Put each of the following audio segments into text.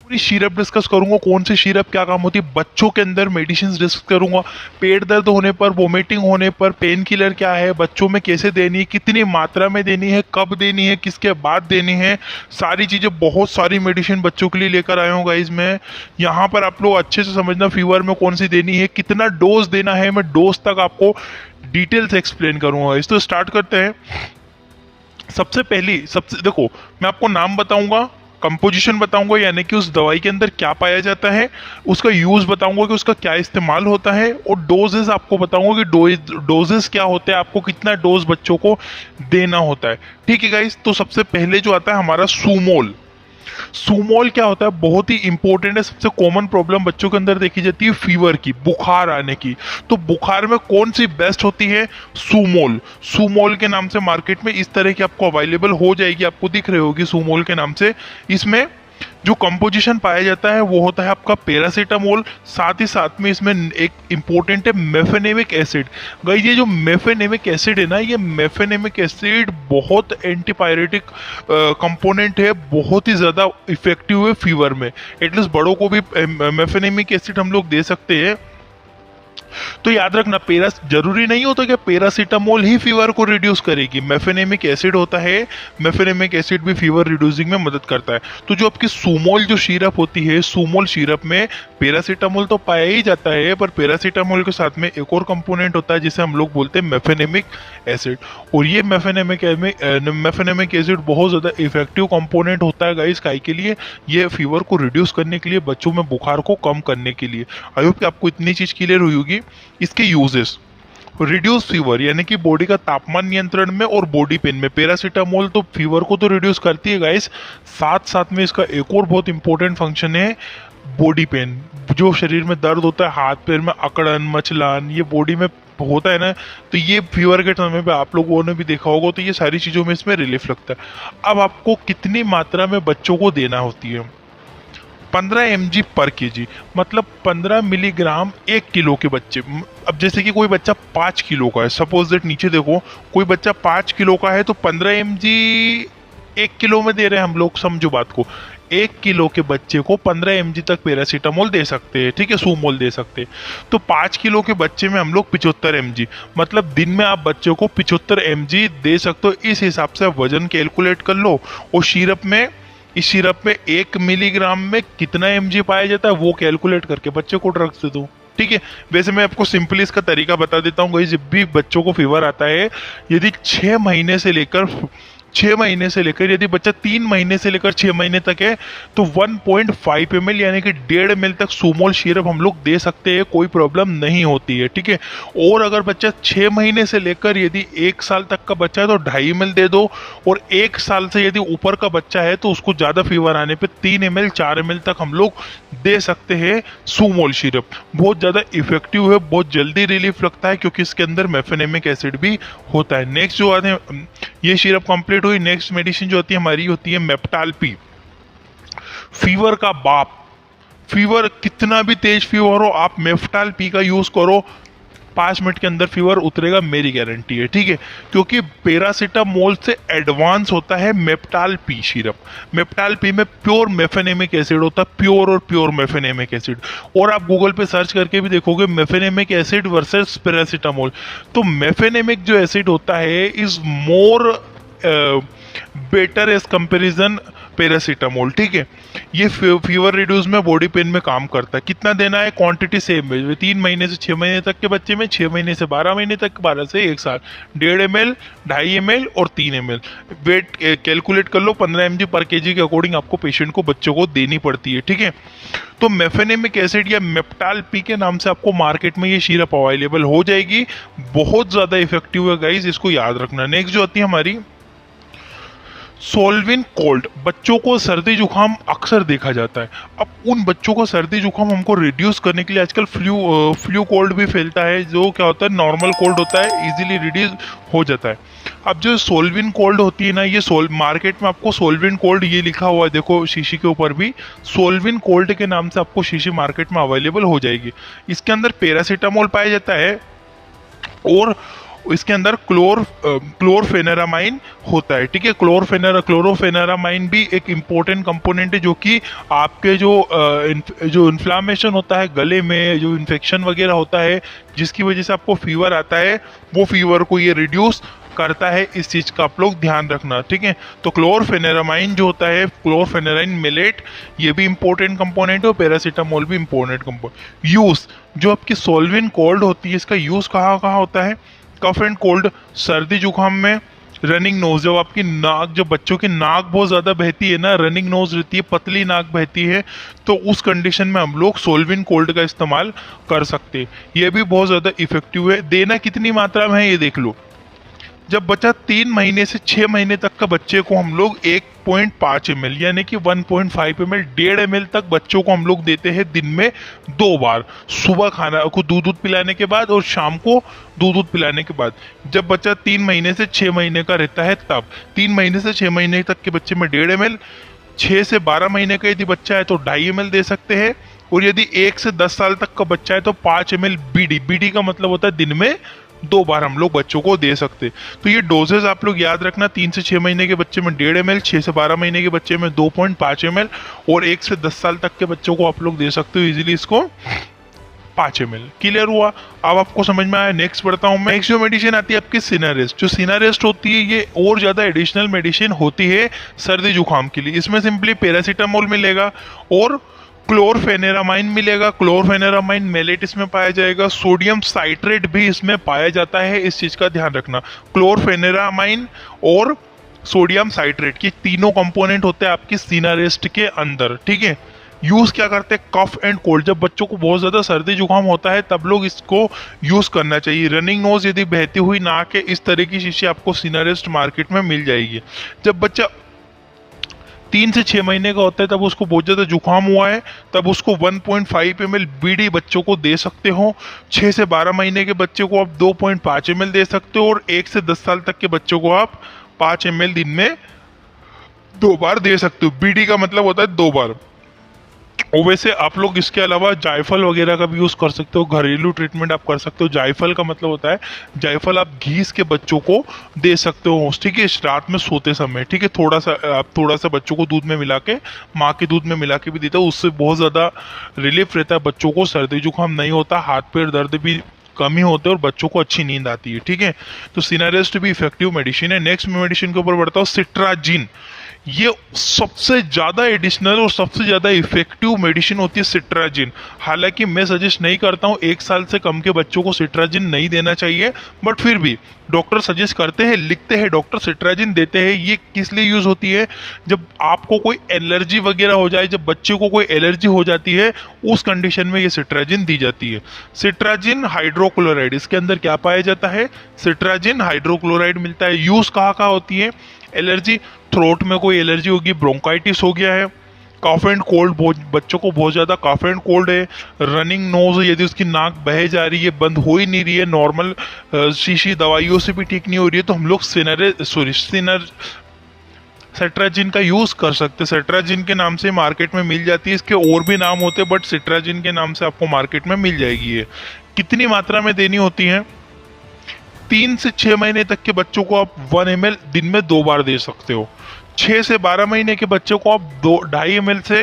पूरी syrup discuss करूंगा, कौन सी सिरप क्या काम होती है, बच्चों के अंदर मेडिसिन डिस्कस करूंगा, पेट दर्द होने पर, वोमिटिंग होने पर पेन किलर क्या है, बच्चों में कैसे देनी है, कितनी मात्रा में देनी है, कब देनी है, किसके बाद देनी है, सारी चीजें, बहुत सारी मेडिसिन बच्चों के लिए लेकर आया हूँ गाइज मैं। यहाँ पर आप लोग अच्छे से समझना फीवर में कौन सी देनी है, कितना डोज देना है, मैं डोज तक आपको डिटेल से एक्सप्लेन करूंगा। इस तो स्टार्ट करते हैं। सबसे देखो, मैं आपको नाम बताऊंगा, कंपोजिशन बताऊंगा, यानी कि उस दवाई के अंदर क्या पाया जाता है, उसका यूज बताऊंगा कि उसका क्या इस्तेमाल होता है, और डोजेस आपको बताऊंगा कि डोजेस क्या होते हैं, आपको कितना डोज बच्चों को देना होता है। ठीक है गाइस, तो सबसे पहले जो आता है हमारा सूमोल। सूमोल क्या होता है, बहुत ही इंपॉर्टेंट है। सबसे कॉमन प्रॉब्लम बच्चों के अंदर देखी जाती है फीवर की, बुखार आने की। तो बुखार में कौन सी बेस्ट होती है, सूमोल। सूमोल के नाम से मार्केट में इस तरह की आपको अवेलेबल हो जाएगी, आपको दिख रही होगी सूमोल के नाम से। इसमें जो कंपोजिशन पाया जाता है वो होता है आपका पैरासीटामोल, साथ ही साथ में इसमें एक इंपॉर्टेंट है मेफेनेमिक एसिड। गाइस ये जो मेफेनेमिक एसिड है ना, ये मेफेनेमिक एसिड बहुत एंटीपायरेटिक कंपोनेंट है, बहुत ही ज़्यादा इफेक्टिव है फीवर में। एटलीस्ट बड़ों को भी मेफेनेमिक एसिड हम लोग दे सकते हैं। तो याद रखना, जरूरी नहीं होता कि पैरासीटामोल ही फीवर को रिड्यूस करेगी, मेफेनेमिक एसिड होता है, मेफेनेमिक एसिड भी फीवर रिड्यूसिंग में मदद करता है। तो जो आपकी सूमोल जो सिरप होती है, सूमोल सिरप में पैरासीटामोल तो पाया ही जाता है, पर पैरासीटामोल के साथ में एक और कंपोनेंट होता है जिसे हम लोग बोलते हैं मेफेनेमिक एसिड। और ये मेफेनेमिक एसिड बहुत ज्यादा इफेक्टिव कंपोनेंट होता है गाइस, काहे के लिए, ये फीवर को रिड्यूस करने के लिए, बच्चों में बुखार को कम करने के लिए। आई होप कि आपको इतनी चीज क्लियर हुई होगी। इसके यूजेस, रिड्यूस फीवर यानी कि बॉडी का तापमान नियंत्रण में और बॉडी पेन में। पैरासीटामोल तो फीवर को तो रिड्यूस करती है गाइस, साथ साथ में इसका एक और बहुत इंपॉर्टेंट फंक्शन है बॉडी पेन। जो शरीर में दर्द होता है, हाथ पैर में अकड़न मचलान, ये बॉडी में होता है ना, तो ये फीवर के समय पे आप लोगों ने भी देखा होगा, तो ये सारी चीजों में इसमें रिलीफ लगता है। अब आपको कितनी मात्रा में बच्चों को देना होती है, 15 mg पर केजी, मतलब 15 मिलीग्राम 1 किलो के बच्चे। अब जैसे कि कोई बच्चा 5 किलो का है, सपोज दैट, नीचे देखो, कोई बच्चा 5 किलो का है तो 15 mg 1 किलो में दे रहे हैं हम लोग, समझो बात को। 1 किलो के बच्चे को 15 mg तक पैरासीटामोल दे सकते हैं, ठीक है, सूमोल दे सकते हैं। तो 5 किलो के बच्चे में हम लोग 75 mg, मतलब दिन में आप बच्चों को 75 mg दे सकते हो। इस हिसाब से आप वजन कैलकुलेट कर लो, और सिरप में, इस सिरप में 1 मिलीग्राम में कितना mg पाया जाता है वो कैलकुलेट करके बच्चे को ड्रग्स दे दो, ठीक है। वैसे मैं आपको सिंपली इसका तरीका बता देता हूँ। जब भी बच्चों को फीवर आता है, यदि 6 महीने से लेकर यदि बच्चा 3 महीने से लेकर 6 महीने तक है, तो 1.5 ml यानी कि 1.5 ml तक सूमोल सिरप हम लोग दे सकते हैं, कोई प्रॉब्लम नहीं होती है, ठीक है। और अगर बच्चा 6 महीने से लेकर यदि 1 साल तक का बच्चा है तो 2.5 ml दे दो, और 1 साल से यदि ऊपर का बच्चा है तो उसको ज्यादा फीवर आने पे 3 ml 4 ml तक हम लोग दे सकते हैं सूमोल सिरप। बहुत ज्यादा इफेक्टिव है, बहुत जल्दी रिलीफ लगता है, क्योंकि इसके अंदर मेफेनेमिक एसिड भी होता है। नेक्स्ट जो आते हैं, ये सिरप कंप्लीट हुई, नेक्स्ट मेडिसिन जो होती है हमारी होती है मेप्टाल्पी, फीवर का बाप। फीवर कितना भी तेज फीवर हो, आप मेप्टाल्पी का यूज करो, 5 मिनट के अंदर फीवर उतरेगा, मेरी गारंटी है, ठीक है। क्योंकि पैरासीटामोल से एडवांस होता है मेप्टाल्पी सिरप। मेप्टाल्पी में प्योर मेफेनेमिक एसिड होता है, प्योर और प्योर मेफेनेमिक एसिड। और आप गूगल पे सर्च करके भी देखोगे मेफेनेमिक एसिड वर्सेस पैरासीटामोल, तो मेफेनेमिक जो एसिड होता है is more better as comparison paracetamol, ठीक है। ये फीवर रिड्यूस में, बॉडी पेन में काम करता है। कितना देना है, क्वांटिटी सेम है, 3 महीने से 6 महीने तक के बच्चे में, 6 महीने से 12 महीने तक, 12 से 1 साल, 1.5 ml, 2.5 ml और 3 ml। वेट कैलकुलेट कर लो, 15 mg पर केजी के अकॉर्डिंग आपको पेशेंट को, बच्चों को देनी पड़ती है, ठीक है। तो मेफेनेमिक एसिड या मेप्टाल्पी के नाम से आपको मार्केट में ये सिरप अवेलेबल हो जाएगी, बहुत ज्यादा इफेक्टिव है गाइज, इसको याद रखना। नेक्स्ट जो आती है हमारी सोल्विन कोल्ड। बच्चों को सर्दी जुकाम अक्सर देखा जाता है। अब उन बच्चों को सर्दी जुकाम हमको रिड्यूस करने के लिए, आजकल फ्लू कोल्ड भी फैलता है, जो क्या होता है, नॉर्मल कोल्ड होता है, इजीली रिड्यूस हो जाता है। अब जो सोल्विन कोल्ड होती है ना, ये मार्केट में आपको सोल्विन कोल्ड ये लिखा हुआ है, देखो शीशी के ऊपर भी सोल्विन कोल्ड के नाम से आपको शीशी मार्केट में अवेलेबल हो जाएगी। इसके अंदर पैरासीटामोल पाया जाता है, और इसके अंदर क्लोरफेनेरामाइन होता है, ठीक है। क्लोरोफेनेरामाइन भी एक इम्पोर्टेंट कंपोनेंट है जो कि आपके जो इन्फ्लामेशन होता है गले में, जो इन्फेक्शन वगैरह होता है जिसकी वजह से आपको फीवर आता है, वो फीवर को ये रिड्यूस करता है। इस चीज का आप लोग ध्यान रखना, ठीक है। तो क्लोरफेनेरामाइन जो होता है, क्लोरफेनेराइन मिलेट, ये भी इंपॉर्टेंट कंपोनेंट है और पैरासीटामोल भी इंपॉर्टेंट कंपोनेंट। यूज जो आपकी सोल्विन कोल्ड होती है, इसका यूज कहाँ कहाँ होता है? कफ एंड कोल्ड, सर्दी जुकाम में। रनिंग नोज, जब आपकी नाक, जब बच्चों की नाक बहुत ज्यादा बहती है ना, रनिंग नोज रहती है, पतली नाक बहती है, तो उस कंडीशन में हम लोग सोल्विन कोल्ड का इस्तेमाल कर सकते हैं। ये भी बहुत ज्यादा इफेक्टिव है। देना कितनी मात्रा में है ये देख लो। जब बच्चा 3 महीने से 6 महीने तक का बच्चे को हम लोग 1.5 ml यानी कि 1.5 ml, 1.5 ml तक बच्चों को हम लोग देते हैं दिन में 2 बार, सुबह खाना को दूध पिलाने के बाद और शाम को दूध पिलाने के बाद। जब बच्चा 3 महीने से 6 महीने का रहता है तब 3 महीने से 6 महीने तक के बच्चे में 1.5 ml, 6 से 12 महीने का यदि बच्चा है तो 2.5 ml दे सकते हैं, और यदि 1 से 10 साल तक का बच्चा है तो 5 ml बीडी। बीडी का मतलब होता है दिन में 2 बार हम लोग बच्चों को दे सकते। तो ये डोजेज आप लोग याद रखना, 3 से 6 महीने के बच्चे में 1.5 ml, 6 से 12 महीने के बच्चे में 2.5 ml, और 1 से 10 साल तक के बच्चों को आप लोग दे सकते हो इजीली इसको 5 ml। क्लियर हुआ? अब आपको समझ में आया। नेक्स्ट बढ़ता हूं मैं। नेक्स्ट जो मेडिसिन आती है आपकी सिनारेस्ट। जो सिनारेस्ट होती है ये और ज्यादा एडिशनल मेडिसिन होती है सर्दी जुकाम के लिए। इसमें सिंपली पैरासीटामोल मिलेगा और क्लोरफेनेरामाइन मिलेगा। क्लोरफेनेरामाइन मेलेट इसमें पाया जाएगा। सोडियम साइट्रेट भी इसमें पाया जाता है, इस चीज का ध्यान रखना। क्लोरफेनेरामाइन और सोडियम साइट्रेट की तीनों कंपोनेंट होते हैं आपकी सिनारेस्ट के अंदर, ठीक है। यूज क्या करते हैं? कफ एंड कोल्ड, जब बच्चों को बहुत ज्यादा सर्दी जुकाम होता है तब लोग इसको यूज करना चाहिए। रनिंग नोज, यदि बहती हुई नाक है, इस तरह की शीशी आपको सिनारेस्ट मार्केट में मिल जाएगी। जब बच्चा 3 से 6 महीने का होता है तब उसको बहुत ज़्यादा जुकाम हुआ है, तब उसको 1.5 ml बीडी बच्चों को दे सकते हो। 6 से 12 महीने के बच्चे को आप 2.5 ml दे सकते हो, और 1 से 10 साल तक के बच्चों को आप 5 ml दिन में 2 बार दे सकते हो। बीडी का मतलब होता है 2 बार। और वैसे आप लोग इसके अलावा जायफल वगैरह का भी यूज कर सकते हो, घरेलू ट्रीटमेंट आप कर सकते हो। जायफल का मतलब होता है, जायफल आप घीस के बच्चों को दे सकते हो, ठीक है, रात में सोते समय, ठीक है। आप थोड़ा सा बच्चों को दूध में मिला के, माँ के दूध में मिला के भी देते हो, उससे बहुत ज्यादा रिलीफ रहता है, बच्चों को सर्दी जुकाम नहीं होता, हाथ पैर दर्द भी कम ही होते हैं और बच्चों को अच्छी नींद आती है, ठीक है। तो सिनारेस्ट भी इफेक्टिव मेडिसिन है। नेक्स्ट मेडिसिन के ऊपर बढ़ता हूँ, सिट्राजिन। ये सबसे ज्यादा एडिशनल और सबसे ज्यादा इफेक्टिव मेडिसिन होती है सिट्राजिन। हालांकि मैं सजेस्ट नहीं करता हूँ 1 साल से कम के बच्चों को सिट्राजिन नहीं देना चाहिए, बट फिर भी डॉक्टर सजेस्ट करते हैं, लिखते हैं डॉक्टर, सिट्राजिन देते हैं। ये किस लिए यूज होती है? जब आपको कोई एलर्जी वगैरह हो जाए, जब बच्चे को कोई एलर्जी हो जाती है, उस कंडीशन में ये सिट्राजिन दी जाती है। सिट्राजिन हाइड्रोक्लोराइड, इसके अंदर क्या पाया जाता है? सिट्राजिन हाइड्रोक्लोराइड मिलता है। यूज कहाँ कहाँ होती है? एलर्जी, थ्रोट में कोई एलर्जी होगी, ब्रोंकाइटिस हो गया है, कफ एंड कोल्ड, बच्चों को बहुत ज्यादा कफ एंड कोल्ड है, रनिंग नोज, यदि उसकी नाक बह जा रही है, बंद हो ही नहीं रही है, नॉर्मल शीशी दवाइयों से भी ठीक नहीं हो रही है, तो हम लोग सिट्राजिन का यूज कर सकते हैं। सिट्राजिन के नाम से मार्केट में मिल जाती है, इसके और भी नाम होते हैं, बट सिट्राजिन के नाम से आपको मार्केट में मिल जाएगी। ये कितनी मात्रा में देनी होती है? 3 से 6 महीने तक के बच्चों को आप 1 ml दिन में 2 बार दे सकते हो। 6 से 12 महीने के बच्चों को आप 2.5 ml से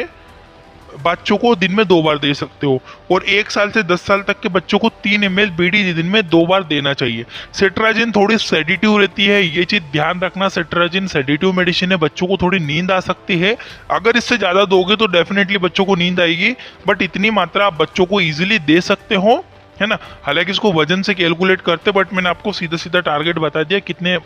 बच्चों को दिन में 2 बार दे सकते हो, और 1 साल से 10 साल तक के बच्चों को 3 ml बीडी दिन में 2 बार देना चाहिए। सिट्राजिन थोड़ी सेडेटिव रहती है, ये चीज ध्यान रखना। सिट्राजिन सेडेटिव मेडिसिन है, बच्चों को थोड़ी नींद आ सकती है। अगर इससे ज्यादा दोगे तो डेफिनेटली बच्चों को नींद आएगी, बट इतनी मात्रा आप बच्चों को इजिली दे सकते हो, है ना। हालांकि इसको वजन से कैलकुलेट करते, बट मैंने आपको सीधा सीधा टारगेट बता दिया कितने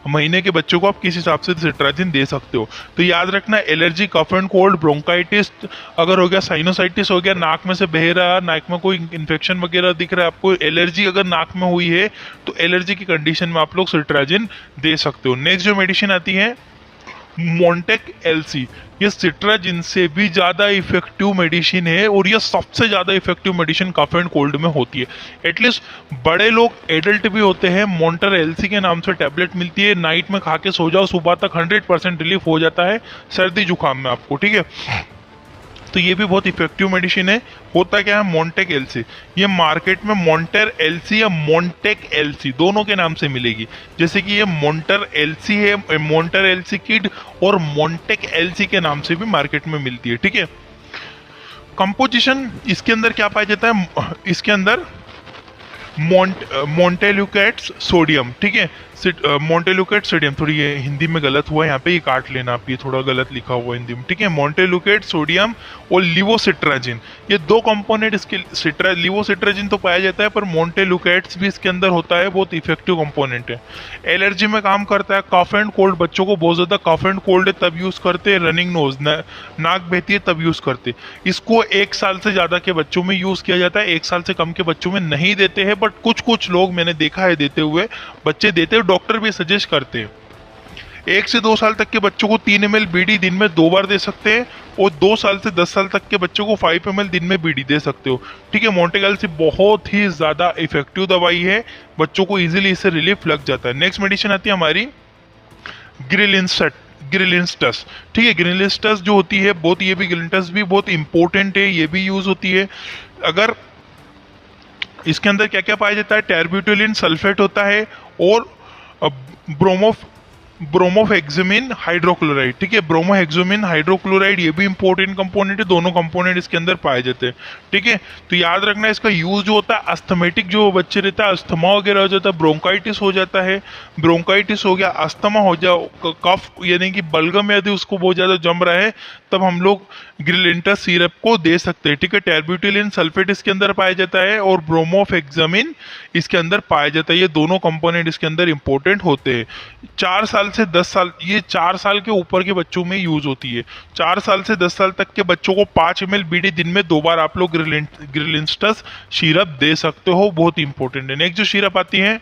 महीने के बच्चों को आप किस हिसाब से सिट्राजिन दे सकते हो। तो याद रखना, allergy, cough and cold, bronchitis अगर हो गया, साइनोसाइटिस हो गया, नाक में से बह रहा, नाक में कोई इन्फेक्शन वगैरह दिख रहा है आपको, एलर्जी अगर नाक में हुई है, तो एलर्जी की कंडीशन में आप लोग सिट्राजिन दे सकते हो। नेक्स्ट जो मेडिसिन आती है मोंटेक एलसी, ये सिट्राजिन से भी ज्यादा इफेक्टिव मेडिसिन है, और ये सबसे ज्यादा effective medicine cough and cold में होती है। एटलीस्ट बड़े लोग, एडल्ट भी होते हैं, मोंटर एलसी के नाम से टैबलेट मिलती है, नाइट में खा के सो जाओ, सुबह तक 100% रिलीफ हो जाता है सर्दी जुकाम में आपको, ठीक है। तो तो ये भी बहुत इफेक्टिव मेडिसिन है। होता क्या है, मोंटेक एलसी, ये मार्केट में मोंटेर एलसी या मोंटेक एलसी दोनों के नाम से मिलेगी। जैसे कि ये मोंटर एलसी है, मोंटर एलसी किड, और मोंटेक एलसी के नाम से भी मार्केट में मिलती है। ठीक है, कंपोजिशन इसके अंदर क्या पाया जाता है, इसके अंदर मोंटेल्यूकेट्स सोडियम। ठीक है, मोंटेल्यूकेट सोडियम, थोड़ी ये हिंदी में गलत हुआ है, यहाँ पे ये काट लेना आप, ये थोड़ा गलत लिखा हुआ है हिंदी में। ठीक है, मोंटेल्यूकेट सोडियम और लिवोसिट्राजिन, ये दो कंपोनेंट इसके लिवोसिट्राजिन तो पाया जाता है, पर मोंटेल्यूकेट्स भी इसके अंदर होता है, बहुत इफेक्टिव कंपोनेंट है। एलर्जी में काम करता है, कफ एंड कोल्ड, बच्चों को बहुत ज्यादा कफ एंड कोल्ड है तब यूज करते हैं, रनिंग नोज, नाक बहती है तब यूज करते हैं। इसको 1 साल से ज्यादा के बच्चों में यूज किया जाता है, 1 साल से कम के बच्चों में नहीं देते हैं, बट कुछ लोग मैंने देखा है देते हुए, बच्चे देते हैं, डॉक्टर भी सजेस्ट करते हैं। 1 से 2 साल तक के बच्चों को 3 ml बीडी दिन में 2 बार दे सकते हैं, और 2 साल से 10 साल तक के बच्चों को 5 ml दिन में बीडी दे सकते हो। ठीक है, मोंटेक एलसी बहुत ही ज्यादा इफेक्टिव दवाई है, बच्चों को इजीली इससे रिलीफ लग जाता है। नेक्स्ट मेडिसिन आती है हमारी ग्रिलिंस्टस। ठीक है, ग्रिलिंस्टस जो होती है बहुत, ये भी ग्रिलिंस्टस भी बहुत इंपॉर्टेंट है, ये भी यूज होती है। अगर इसके अंदर क्या क्या पाया जाता है, टेरब्यूटोलिन सल्फेट होता है, और ब्रोमोहेक्सामिन हाइड्रोक्लोराइड। ठीक है, ब्रोमोहेक्सामिन हाइड्रोक्लोराइड ये भी इंपॉर्टेंट कंपोनेंट है, दोनों कंपोनेंट इसके अंदर पाए जाते हैं। ठीक है, तो याद रखना इसका यूज जो होता है, अस्थमेटिक जो बच्चे रहता है, अस्थमा वगैरह हो जाता है, ब्रोंकाइटिस हो जाता है, ब्रोंकाइटिस हो गया, अस्थमा हो जाओ, कफ यानी कि बलगम यदि उसको बहुत ज्यादा जम रहा है, तब हम लोग ग्रिलिंटस सिरप को दे सकते हैं। ठीक है, टेरब्यूटोलिन सल्फेट इसके अंदर पाया जाता है, और ब्रोमोहेक्सामिन इसके अंदर पाया जाता है, ये दोनों कंपोनेंट इसके अंदर इंपॉर्टेंट होते हैं। 4 साल से 10 साल, ये 4 साल के ऊपर के बच्चों में यूज होती है। 4 साल से 10 साल तक के बच्चों को 5 ml बीडी दिन में 2 बार आप लोग ग्रिलिंस्टस सिरप दे सकते हो, बहुत इंपॉर्टेंट है। नेक्स्ट जो सिरप आती है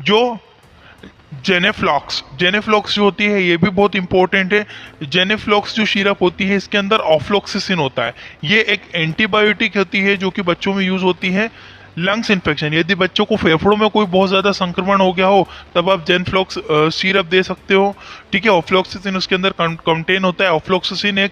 जो जेनेफ्लॉक्स जो होती है, ये भी बहुत इंपॉर्टेंट है। जेनेफ्लॉक्स जो सिरप होती है, इसके अंदर ऑफ्लोक्सिसिन होता है, ये एक एंटीबायोटिक होती है जो कि बच्चों में यूज होती है। लंग्स इन्फेक्शन, यदि बच्चों को फेफड़ों में कोई बहुत ज़्यादा संक्रमण हो गया हो, तब आप जेनफ्लॉक्स सिरप दे सकते हो। ठीक है, ऑफ्लोक्सिसिन उसके अंदर कंटेन होता है। ऑफ्लोक्सिसिन एक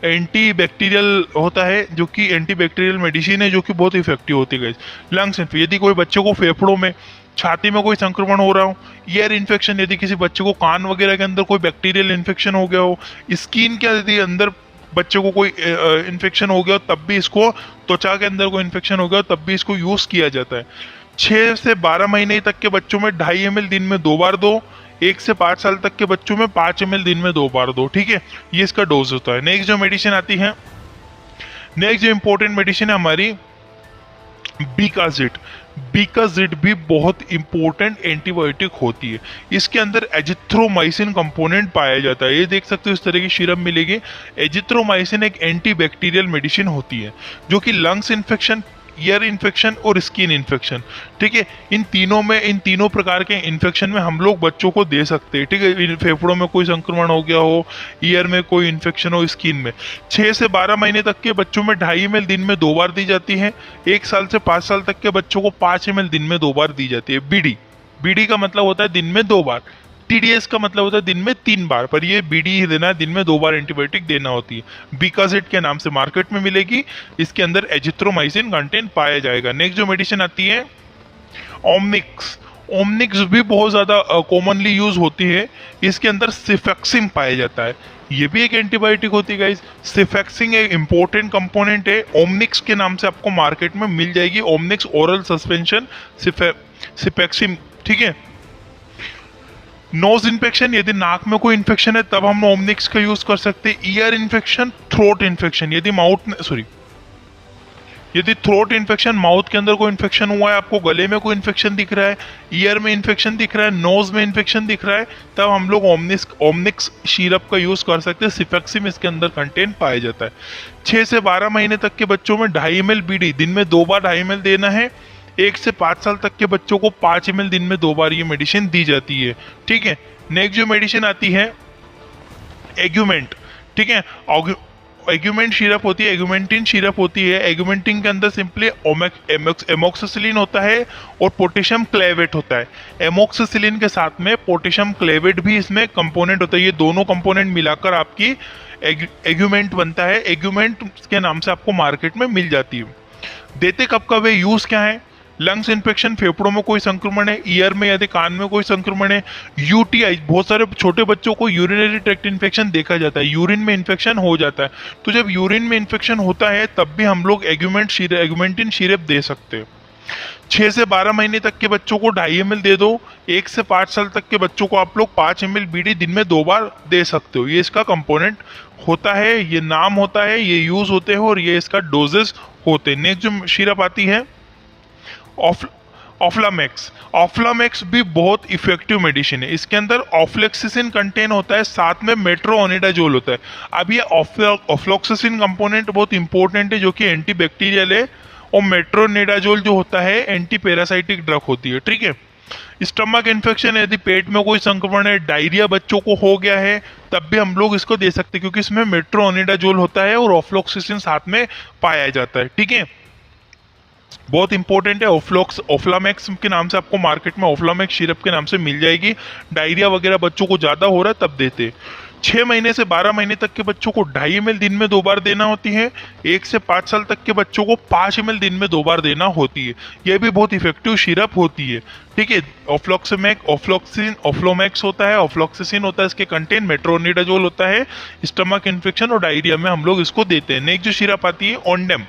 एंटी बैक्टीरियल होता है, जो कि एंटी बैक्टीरियल मेडिसिन है, जो कि बहुत इफेक्टिव होती है। लंग्स इन्फेक्शन, यदि कोई बच्चों को फेफड़ों में, छाती में कोई संक्रमण हो रहा हो, ईयर इन्फेक्शन, यदि किसी बच्चे को कान वगैरह के अंदर कोई बैक्टीरियल इन्फेक्शन हो गया हो, स्किन के यदि अंदर बच्चे को कोई इन्फेक्शन हो गया हो, तब भी इसको, त्वचा के अंदर कोई इन्फेक्शन हो गया हो, तब भी इसको यूज किया जाता है। 6 से 12 महीने तक के बच्चों में 2.5 ml दिन में 2 बार दो, 1 से 5 साल तक के बच्चों में 5 ml दिन में 2 बार दो। ठीक है, ये इसका डोज होता है। नेक्स्ट जो मेडिसिन आती है, नेक्स्ट जो इंपॉर्टेंट मेडिसिन है हमारी बीकाजिट भी बहुत इंपॉर्टेंट एंटीबायोटिक होती है। इसके अंदर एजिथ्रोमाइसिन कंपोनेंट पाया जाता है, ये देख सकते हो इस तरह की सिरप मिलेगी। एजिथ्रोमाइसिन एक एंटीबैक्टीरियल मेडिसिन होती है, जो कि लंग्स इन्फेक्शन, ईयर इन्फेक्शन और स्किन इन्फेक्शन, ठीक है, इन तीनों प्रकार के इन्फेक्शन में हम लोग बच्चों को दे सकते हैं। ठीक है, फेफड़ों में कोई संक्रमण हो गया हो, ईयर में कोई इन्फेक्शन हो, स्किन में। 6 से 12 महीने तक के बच्चों में 2.5 ml दिन में 2 बार दी जाती है। 1 साल से 5 साल तक के बच्चों को 5 ml दिन में 2 बार दी जाती है। बीडी का मतलब होता है दिन में 2 बार, टीडीएस का मतलब होता है दिन में 3 बार, पर ये बीडी ही देना है, दिन में 2 बार एंटीबायोटिक देना होती है। बीकाजिट के नाम से मार्केट में मिलेगी, इसके अंदर एजिथ्रोमाइसिन कंटेंट पाया जाएगा। नेक्स्ट जो मेडिसिन आती है ओमनिक्स भी बहुत ज्यादा कॉमनली यूज होती है। इसके अंदर सिफेक्सिम पाया जाता है, ये भी एक एंटीबायोटिक होती है गाइस। सिफेक्सिम एक इंपॉर्टेंट कंपोनेंट है, ओमनिक्स के नाम से आपको मार्केट में मिल जाएगी। ओमनिक्स ओरल सस्पेंशन सिफेक्सिम। ठीक है, नोज इन्फेक्शन, यदि नाक में कोई इन्फेक्शन है तब हम ओमनिक्स का यूज कर सकते हैं। ईयर इन्फेक्शन, थ्रोट इन्फेक्शन, यदि थ्रोट इन्फेक्शन, माउथ के अंदर कोई इन्फेक्शन हुआ है, आपको गले में कोई इन्फेक्शन दिख रहा है, ईयर में इन्फेक्शन दिख रहा है, नोज में इन्फेक्शन दिख रहा है, तब हम लोग ओमनिक्स सिरप का यूज कर सकते हैं। सिफेक्सिम इसके अंदर कंटेंट पाया जाता है। 6 से 12 महीने तक के बच्चों में 2.5 ml बीडी दिन में 2 बार 2.5 ml देना है। 1 से 5 साल तक के बच्चों को 5 ml दिन में 2 बार ये मेडिसिन दी जाती है। ठीक है, नेक्स्ट जो मेडिसिन आती है एग्यूमेंट। ठीक है, एग्यूमेंट सिरप होती है, एग्यूमेंटिन सिरप होती है। एग्यूमेंटिन के अंदर सिंपली एमोक्सिसिलिन होता है और पोटेशियम क्लेवेट होता है। एमोक्सिसिलिन के साथ में पोटेशियम क्लेवेट भी इसमें कंपोनेंट होता है। ये दोनों कंपोनेंट मिलाकर आपकी एग्यूमेंट बनता है, एग्यूमेंट के नाम से आपको मार्केट में मिल जाती है। देते कब कब है, यूज क्या है, लंग्स इन्फेक्शन, फेफड़ों में कोई संक्रमण है, ईयर में यदि कान में कोई संक्रमण है, यूटीआई, बहुत सारे छोटे बच्चों को यूरिनरी ट्रैक्ट इन्फेक्शन देखा जाता है, यूरिन में इन्फेक्शन हो जाता है। तो जब यूरिन में इन्फेक्शन होता है तब भी हम लोग एग्यूमेंटिन सिरप दे सकते हैं। 6 से 12 महीने तक के बच्चों को 2.5 ml दे दो। 1 से 5 साल तक के बच्चों को आप लोग 5 ml बीडी दिन में 2 बार दे सकते हो। ये इसका कंपोनेंट होता है, ये नाम होता है, ये यूज होते हैं और ये इसका डोजेस होते हैं। नेक्स्ट जो सिरप आती है ऑफ्लामेक्स। ऑफ्लामेक्स भी बहुत इफेक्टिव मेडिसिन है। इसके अंदर ऑफ्लेक्सिसिन कंटेन होता है, साथ में मेट्रोओनिडाजोल होता है। अब ये ऑफ्लॉक्सिसिन कंपोनेंट बहुत इंपॉर्टेंट है, जो कि एंटीबैक्टीरियल है, और मेट्रोनिडाजोल जो होता है एंटी पैरासाइटिक ड्रग होती है। ठीक है, स्टमक इन्फेक्शन, यदि पेट में कोई संक्रमण है, डायरिया बच्चों को हो गया है, तब भी हम लोग इसको दे सकते हैं, क्योंकि इसमें मेट्रोनिडाजोल होता है और ऑफ्लॉक्सिसिन साथ में पाया जाता है। ठीक है, बहुत इंपॉर्टेंट है। ऑफ्लामेक्स के नाम से आपको मार्केट में ऑफ्लामेक्स सिरप के नाम से मिल जाएगी। डायरिया वगैरह बच्चों को ज्यादा हो रहा है तब देते। 6 महीने से 12 महीने तक के बच्चों को 2.5 ml दिन में 2 बार देना होती है। 1 से 5 साल तक के बच्चों को 5 ml दिन में 2 बार देना होती है। यह भी बहुत इफेक्टिव सिरप होती है। ठीक है, ऑफ्लोमैक्स होता है, ऑफ्लॉक्सिसिन होता है, इसके कंटेन मेट्रोनिडाजोल होता है। स्टमक इन्फेक्शन और डायरिया में हम लोग इसको देते हैं। नेक्स्ट जो सिरप आती है ओंडेम।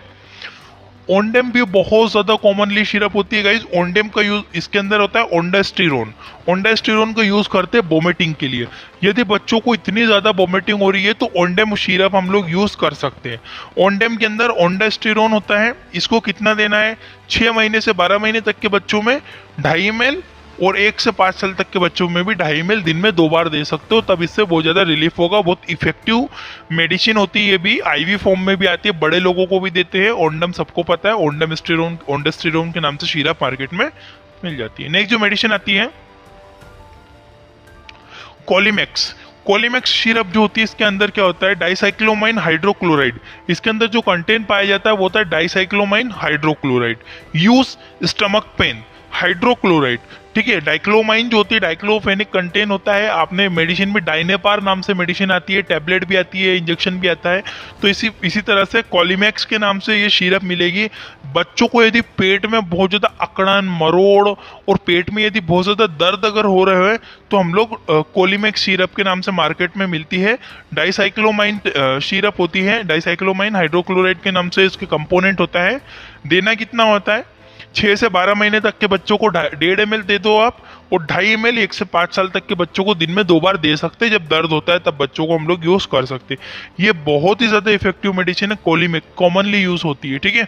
ओंडेम भी बहुत ज्यादा कॉमनली सिरप होती है गाइस। ओंडेम का यूज इसके अंदर होता है ओंडास्टिरोन। ओंडास्टिरोन का यूज करते हैं वोमिटिंग के लिए। यदि बच्चों को इतनी ज्यादा वोमिटिंग हो रही है तो ओंडेम सिरप हम लोग यूज कर सकते हैं। ओंडेम के अंदर ओंडास्टिरोन होता है। इसको कितना देना है, 6 महीने से 12 महीने तक के बच्चों में 2.5 ml, और 1 से 5 साल तक के बच्चों में भी 2.5 ml दिन में 2 बार दे सकते हो, तब इससे बहुत ज़्यादा रिलीफ होगा। बहुत इफेक्टिव मेडिसिन होती है। ये भी आईवी फॉर्म में भी आती है, बड़े लोगों को भी देते हैं। ओंडम सबको पता है, ओंडास्टिरोन के नाम से सिरप मार्केट में मिल जाती है। नेक्स्ट जो मेडिसिन आती है कोलिमेक्स। कोलिमेक्स सिरप जो होती है, इसके अंदर क्या होता है, डाइसाइक्लोमाइन हाइड्रोक्लोराइड। इसके अंदर जो कंटेंट पाया जाता है वो होता है dicyclomine hydrochloride. Use stomach pain, hydrochloride. ठीक है, डाइक्लोमाइन जो होती है डाइक्लोफेनिक कंटेन होता है। आपने मेडिसिन में डाइनेपार नाम से मेडिसिन आती है, टैबलेट भी आती है, इंजेक्शन भी आता है। तो इसी तरह से कोलिमैक्स के नाम से ये सिरप मिलेगी। बच्चों को यदि पेट में बहुत ज़्यादा अकड़न, मरोड़ और पेट में यदि बहुत ज़्यादा दर्द अगर हो रहे हो तो हम लोग कोलिमैक्स सिरप के नाम से मार्केट में मिलती है। डाइसाइक्लोमाइन सिरप होती है, डाइसाइक्लोमाइन हाइड्रोक्लोराइड के नाम से इसके कंपोनेंट होता है। देना कितना होता है, 6 से 12 महीने तक के बच्चों को 1.5 ml दे दो आप, और 2.5 ml 1 से 5 साल तक के बच्चों को दिन में 2 बार दे सकते हैं। जब दर्द होता है तब बच्चों को हम लोग यूज कर सकते हैं। ये बहुत ही ज्यादा इफेक्टिव मेडिसिन है, कोलिमेक कॉमनली यूज होती है। ठीक है,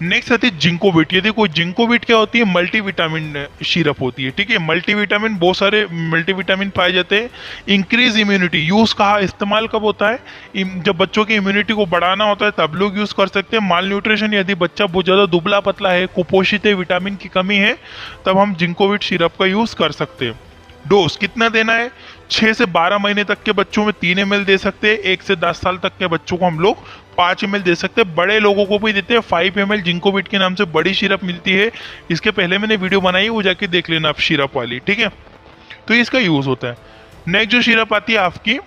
नेक्स्ट आती है जिंकोविट। ये देखो जिंकोविट क्या होती है, मल्टीविटामिन सिरप होती है। ठीक है, मल्टीविटामिन, बहुत सारे मल्टीविटामिन पाए जाते हैं। इंक्रीज इम्यूनिटी, यूज कहाँ, इस्तेमाल कब होता है, जब बच्चों की इम्यूनिटी को बढ़ाना होता है तब लोग यूज कर सकते हैं। माल न्यूट्रिशन, यदि बच्चा बहुत ज्यादा दुबला पतला है, कुपोषित है, विटामिन की कमी है, तब हम जिंकोविट सिरप का यूज कर सकते हैं। डोज कितना देना है, 6 से 12 महीने तक के बच्चों में 3 ml दे सकते हैं। 1 से 10 साल तक के बच्चों को हम लोग 5 ml दे सकते हैं। बड़े लोगों को भी देते हैं 5 ml। जिंकोविट के नाम से बड़ी सिरप मिलती है, इसके पहले मैंने वीडियो बनाई है, वो जाके देख लेना आप, सिरप वाली। ठीक है, तो इसका यूज होता है। नेक्स्ट जो सिरप आती है आपकी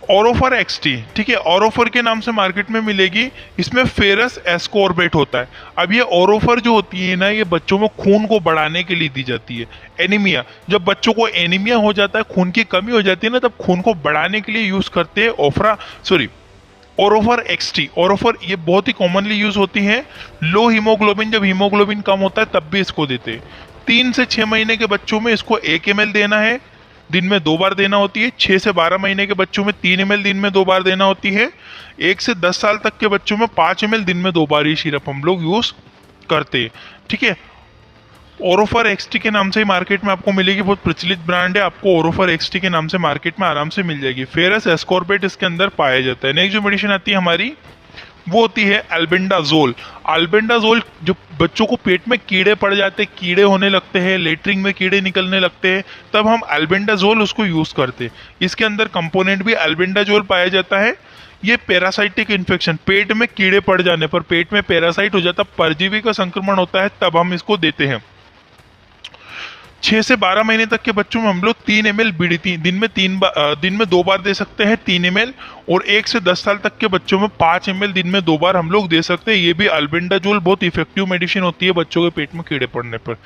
ओरोफर एक्सटी। ठीक है, ओरोफर के नाम से मार्केट में मिलेगी। इसमें फेरस एस्कॉर्बेट होता है। अब ये ओरोफर जो होती है ना, ये बच्चों में खून को बढ़ाने के लिए दी जाती है। एनीमिया, जब बच्चों को एनीमिया हो जाता है, खून की कमी हो जाती है ना, तब खून को बढ़ाने के लिए यूज करते हैं ओरोफर एक्सटी। ओरोफर ये बहुत ही कॉमनली यूज होती है। लो हीमोग्लोबिन, जब हीमोग्लोबिन कम होता है तब भी इसको देते हैं। 3 से 6 महीने के बच्चों में इसको 1 ml देना है, दिन में 2 बार देना होती है। 6 से 12 महीने के बच्चों में 3 ml दिन में 2 बार देना होती है। 1 से 10 साल तक के बच्चों में 5 ml दिन में 2 बार ये सिरप हम लोग यूज करते हैं। ठीक है, ओरोफर एक्सटी के नाम से ही मार्केट में आपको मिलेगी, बहुत प्रचलित ब्रांड है। आपको ओरोफर एक्सटी के नाम से मार्केट में आराम से मिल जाएगी। फेरस एस्कॉर्बेट इसके अंदर पाया जाता है। नेक्स्ट जो मेडिसिन आती है हमारी, वो होती है एल्बेंडाजोल। एल्बेंडाजोल, जो बच्चों को पेट में कीड़े पड़ जाते हैं, कीड़े होने लगते हैं, लेटरिन में कीड़े निकलने लगते हैं, तब हम एल्बेंडाजोल उसको यूज करते हैं। इसके अंदर कंपोनेंट भी एल्बेंडाजोल पाया जाता है। ये पैरासाइटिक इन्फेक्शन, पेट में कीड़े पड़ जाने पर, पेट में पैरासाइट हो जाता, परजीवी का संक्रमण होता है, तब हम इसको देते हैं। 6 से 12 महीने तक के बच्चों में हम लोग 3 ml बीडी दिन में 2 बार दे सकते हैं 3 ml, और 1 से 10 साल तक के बच्चों में 5 ml दिन में 2 बार हम लोग दे सकते हैं। ये भी अल्बेंडाजोल बहुत इफेक्टिव मेडिसिन होती है बच्चों के पेट में कीड़े पड़ने पर।